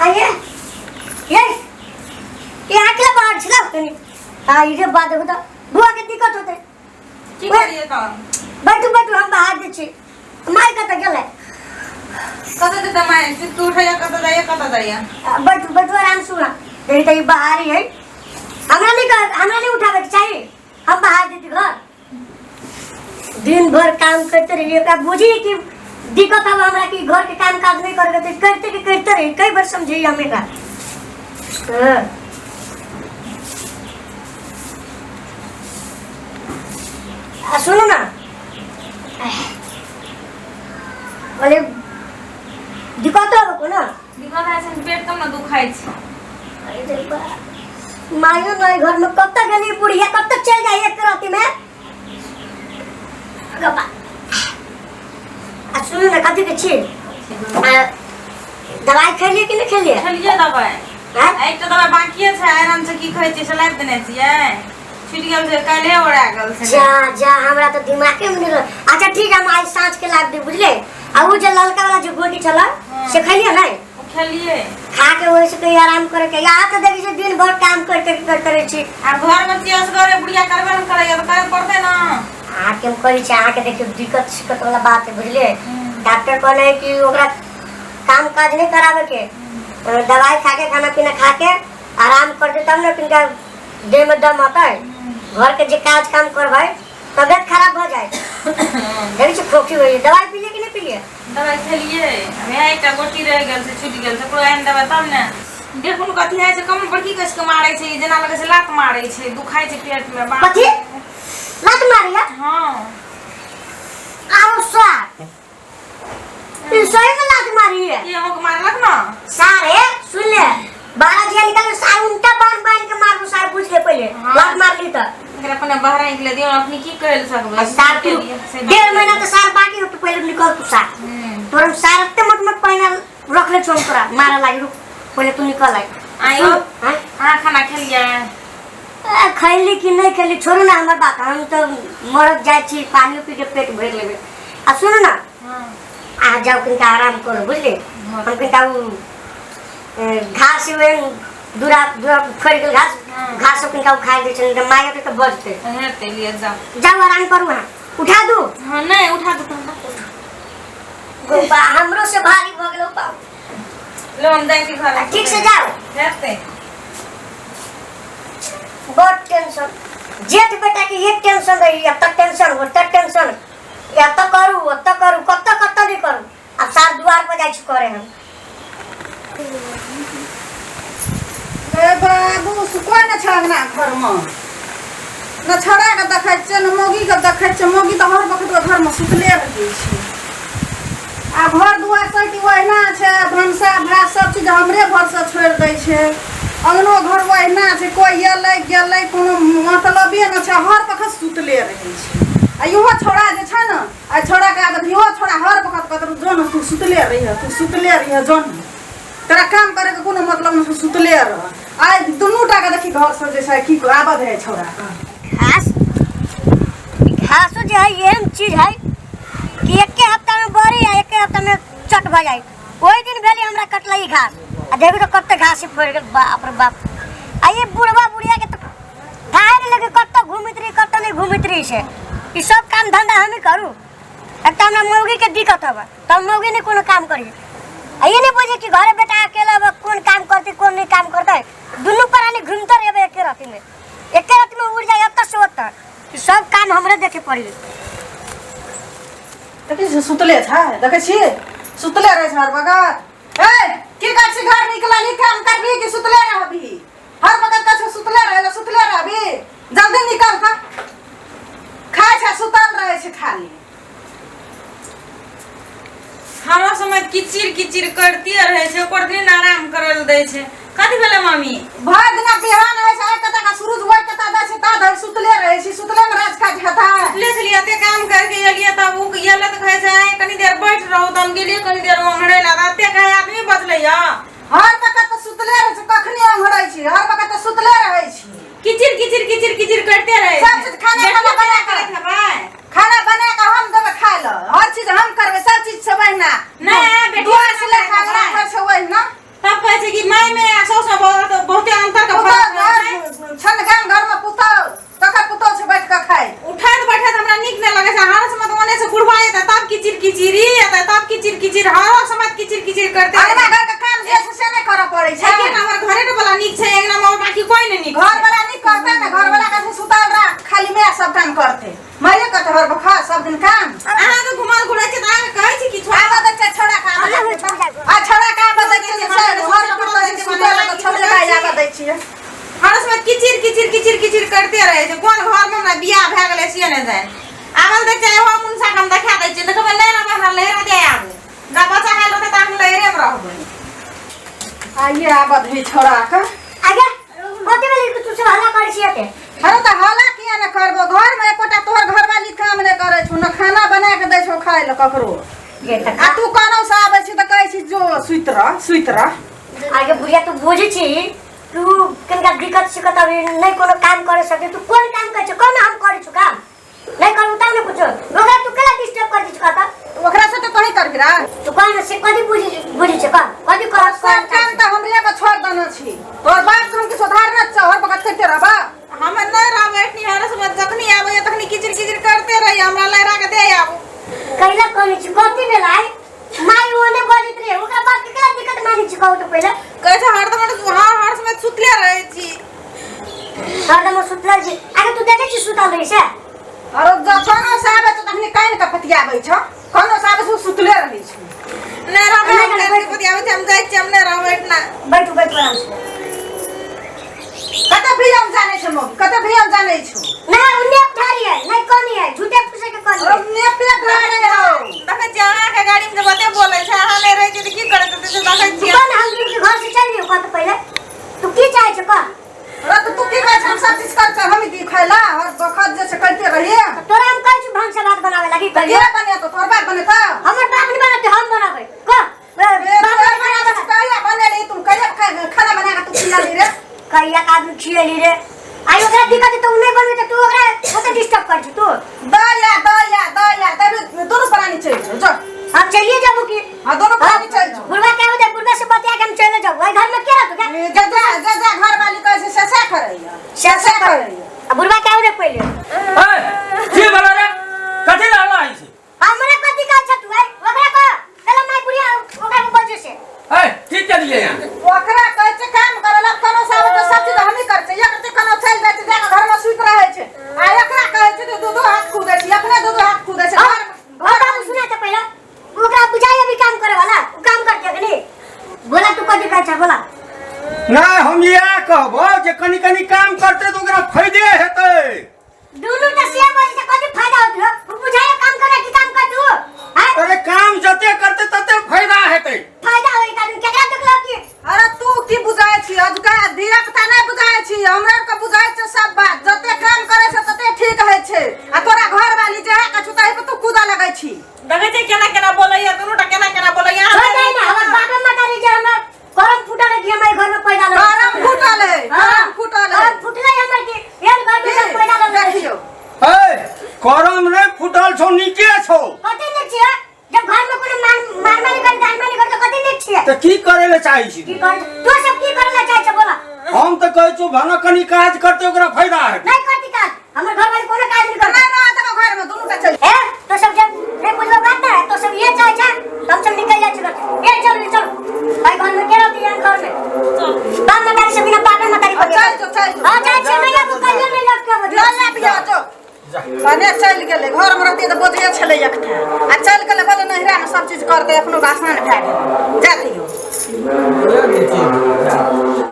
आइए ये अकेला बाहर छिला तनी हां इजे बात होता बुआ के दिक्कत होते की करिए त बैठू हम बाहर दे छी माय कत गेलै कत देता माय तू उठाया कत जाया बैठू आराम सुना यही तो बाहर ही है हमरा नहीं उठावे के चाहिए हम बाहर देती घर दिन भर काम करते रहिए का बुझी कि दिक्कत अब हमरा की घर के काम काज नहीं करके करते रही कई बार समझी हमें का सुनो ना बोले दिक्कत हो को ना दिक्कत है से पेट कम ना दुखाई छ अरे देखो मायो नई घर में कब तक गली बुढ़िया कब तक चल जाए एक रात में गपा सुनो ना कथी के छी दवाई खेलिए कि नहीं खेलिए दवाई एक तो दवाई बाकी है आराम से की कहै छी से लाइफ देने छियै छूट गेल से काले ओरा गेल से जा हमरा तो दिमाग में नहीं अच्छा ठीक है हम आज सांझ के लाइफ दे बुझले आ वो जो ललका वाला जो गोटी चला से खेलिए नहीं खेलिए खा के वही से कहीं आराम करे के यहाँ तो देखिए दिन भर काम करते रहे छी आ घर में चियस करे बुढ़िया करबे न करे तो करे पड़ते ना आके हम करी छी आके देखियो दिक्कत वाला बात है बुझले डॉक्टर कहले कि ओकरा काम काज नहीं करावे के दवाई खा के खाना पीना खा के आराम कर दे तब ना किनका देह में दम आता है घर के जे काज काम करबै तबियत खराब हो जाए देखिए से खोखी हुई दवाई पी लिए कि नहीं पी लिए दवाई खेलिए अब यहाँ एक गोटी रह गेल से छूट गेल से पूरा एन दवाई तब ने देखू न कथी है से कम बड़की कस के मारै छै जेना लगे से लात मारै छै दुखाई छै पेट में कथी लात मारी है हां आरो साथ ये सही में लात मारी है ये हमको मारलक ना सारे सुन ले 12 जे निकल सारे उल्टा बांध के मारू सारे पूछ ले पहले लात मार ली त अगर अपने बाहर निकले दियो अपनी की कहल सकबे सार के 1.5 महीना तो सार बाकी हो तो पहले निकल तू सार तोर सार ते मत पहना रख ले छोड़ तोरा मारा लागी रुक पहले तू निकल आयो हां खाना खेलिए खैली कि नहीं खैली छोड़ू ना हमर बात हम तो मरत जाय छी पानी पी के पेट भर लेबे आ सुनो ना आ जाओ किनका आराम करो बुझले हम किनका घास में दूरा फड़ गेल घास किनका खा दे छ त माय के बजते हेते लिए जाओ आराम करू हां उठा दू हां नहीं उठा दू गोपा हमरो से भारी भ गेलो बा लो हम जाई के घर ठीक से जाओ हेते बहुत टेंशन जेठ बेटा की एक टेंशन रही अब तक टेंशन हो तक टेंशन या तो करू कत नहीं करू अब सार द्वार पर जाई छ करे हम ए बाबू सुकोय न छागना घर में न छड़ा के देखै छ न मोगी के देखै छ मोगी त हर वक्त घर में सुतले रहै छै आ घर दुआर सब ओहिना छै भंसा भात सब चीज हमरे घर से छोड़ दै छै अंगनो घर ओहिना छै कोई गेलै कोनो मतलबे न छै हर वक्त सुतले रहै छै आ इहो छोड़ा जे छै न आ छोड़ा के आब इहो छोड़ा हर वक्त कतरो जोन तू सुतले रही जोन तेरा काम करे के कोनो मतलब न सुतले रह आइ दुनू टा के देखी घर से जे छै की आबद है छोड़ा घास जो है ये चीज है कि एक हफ्ता में बड़ी है एक हफ्ता में चट भ जाए ओई दिन भेली हमरा कटलई घास आ देखो तो कत घास से फोड़ गेल बाप रे बाप आ ये बुढ़वा बुढ़िया के तो थार लगे कत घूमित रही कत नहीं घूमित रही से ई सब काम धंधा हम ही करू एक तो हमरा मौगी के दिक्कत हबे तब मौगी ने कोनो काम करी ये नहीं बुझे कि घरे बेटा अकेला कौन काम करती कौन नहीं काम करता है दोनों प्राणी घूमते रहे एक रात में उड़ जाए अब से होता सब काम हमरे देखे पड़ी देखै छी सुतले छै देखै छी सुतले रहे छै हर वक्त ए की कर छी घर निकलली काम करबी कि सुतले रहबी हर वक्त का सुतले रहबी जल्दी निकल का खाय छै सुतल रहे छै खाली हर समय किचिर करती रहे छै ओकर दिन आराम करल दै छै कथि भेले मम्मी भर दिन बिहान है छै कता का सूरज होय कता दै छै ता धर सुतले रहे छी सुतले में राज काज हेता ले चलिए ते काम करके एलिए तब उ येले त कहै छै कनी देर बैठ रहू त हम गेलिए कनी देर ओंघड़े लगा ते कहे आदमी बचले या हर वक्त सुतले रहे छै कखनी ओंघड़ै छी हर वक्त सुतले रहे छी किचिर करते रहे सब चीज खाना बना के खाना बना के हम देबे खाय ल हर चीज हम करबे सब चीज से बहिना नहीं बेटी से ले खाना घर से वही ना तब कहै छै कि छियै हर समय किचिर किचिर किचिर किचिर करते रहे छै कोन घर में हमरा बियाह भए गेलै से ने जाय आबल देख जाय हो मुनसा कम देखा दै छै देखबै ले रे हमरा ले रे दे आबू गा बच्चा हाल होते त हम ले रे रहबै आइए आबद है छोड़ा के आगे कते बेले तू सब हल्ला करै छियै ते अरे तो हाला किया न करबो घर में एकोटा तोहर घरवाली काम नहीं करे छु न खाना बना के दे छो खाए ल ककरो ये त आ तू कोनो से आबै छी त कहै छी जो सुइतरा आगे बुढ़िया तू बुझी छी तू कनका दिक्कत सिकत अभी नहीं कोनो काम करे सके तू कोन काम कर छ कोन हम करे छु काम नहीं करू त न कुछ ओकरा तू केला डिस्टर्ब कर दी छ का ओकरा से तो कहीं करबी रा तू कोन से कदी बुझी छ का कदी कर सब काम त हमरे के छोड़ देना छी तोर बाप हम के सुधार न छ और बगत करते रहबा हम नहीं रहबै एतनी हर समय जखनी आबै तखनी किचिर किचिर करते रही हमरा लहरा के दे आबू कैला कोनी छ कति बेला आई माई ओने बोलित रे ओकरा बात के केला दिक्कत मानी छ कहू तो पहले कहै छै हरदम हर समय सुतले रहै छी हरदम सुतल छी आगे तू देखे छी सुतल रही से और जखनो से आबै त तखनी काइन के पतियाबै छ कोनो से आबै सुतले रहै छी नहीं रहबै हम नहीं पतियाबै हम जाय छी हम नहीं रहबै इतना बैठू आराम से कते भी हम जाने छ मो कते भी हम जाने छु ना उन्ने उठारी है नहीं कोनी है झूठे फुसे के कोनी है ने पे ठाड़े हो देखै छी अहाँ के गाड़ी में बते बोलै छै अहाँ नहीं रहै छी त की करत से देखै छी कौन हम के घर से चल लियो कत पहले तू की चाहे छ का अरे तो तू की कहै छ हम सब चीज कर छ हम दी खाइला और बखत जे से करते रहिए तोरा हम कहै छु भांग से बात बनावे लगी के बने तो तोर बाप बने त हमर बाप नहीं बनाते हम बनावे का बने ली तुम कहिया खाना बना के तू खिला ली रे कहिया का आदमी खियली रे आई ओकरा दिक्कत तो नहीं बनवे त तू ओकरा ओते डिस्टर्ब कर तू दया तब दोनों प्राणी चल जो हम चलिए जाबू की हां दोनों प्राणी चल जो बुढ़वा क्या होता है बुढ़वा से बतिया के हम चले जाओ भाई घर में क्या रहतो क्या जा घर वाली कैसे ससा करैया ससा करैया अब बुढ़वा क्या होता पहले ए जी बोला रे कथि लाला आई छी हमरा कथि का छ तू है ओकरा को चला मैं बुढ़िया ओकरा को बजे से ए ठीक चलिए यहां ओकरा कहै छै काम करला कोनो साब तो सब चीज हमी कर छै एक ते कोनो चल जाय छै जाके घर में सुत रहै छै आ एकरा कहै छै दो हाथ कूदै छै अपने दो हाथ कूदै छै घर बाबू सुना त पहले ओकरा बुझाई अभी काम करे वाला उ काम करते कि नहीं बोला तू कथि का छ बोला ना हम ये कहबो जे कनी कनी काम करते तो ओकरा फायदे हेतै दोनों त से बोले से कथि फायदा होत उ बुझाई काम करे कि काम कर तू हां अरे काम जते करते तते फायदा हेतै फायदा होई का केकरा देखलो की अरे तू की बुझाय छी अजुका धीरकता नै बुझाय छी हमरा के बुझाय छै सब बात जते काम करे छै तते ठीक है छै आ तोरा घर वाली जे है कछु तहि पे तू कूदा लगै छी देखै छी केना बोलैया दुनूटा केना बोलैया नहीं ना हमर बाबा मतारी जे हमरा करम फुटल कि हमर घर में पैदा लगे करम फुटल है करम फुटले हमर के एक घर में पैदा लगे देखियो ए करम रे फुटल छौ नीचे छौ कते ने छिए जब घर में कोनो मारमारी कर दानमारी कर तो कते ने छिए त की करे ले चाहि छी की कर तू सब की करला चाहे छ बोला हम त कहै छु भना कनी काज करते ओकरा फायदा हेतै नहीं करती काज हमर घर वाले कोनो काज नहीं करते नहीं रहा तो घर में दोनों का चल ए तो सब जब नहीं बुझलो बात है तो सब ये चाहे छ हम सब निकल जाए छ ए चल भाई घर में क्या होती है घर में बाप मतारी से बिना बाप मतारी को चल जो हां चाहे छ मैं को कल में लग के बदला ला पिया जो बने चल गेले घर में रहती तो बोझे छले एकठा आ चल गेले बोले नहिरा में सब चीज कर दे अपनो भाषण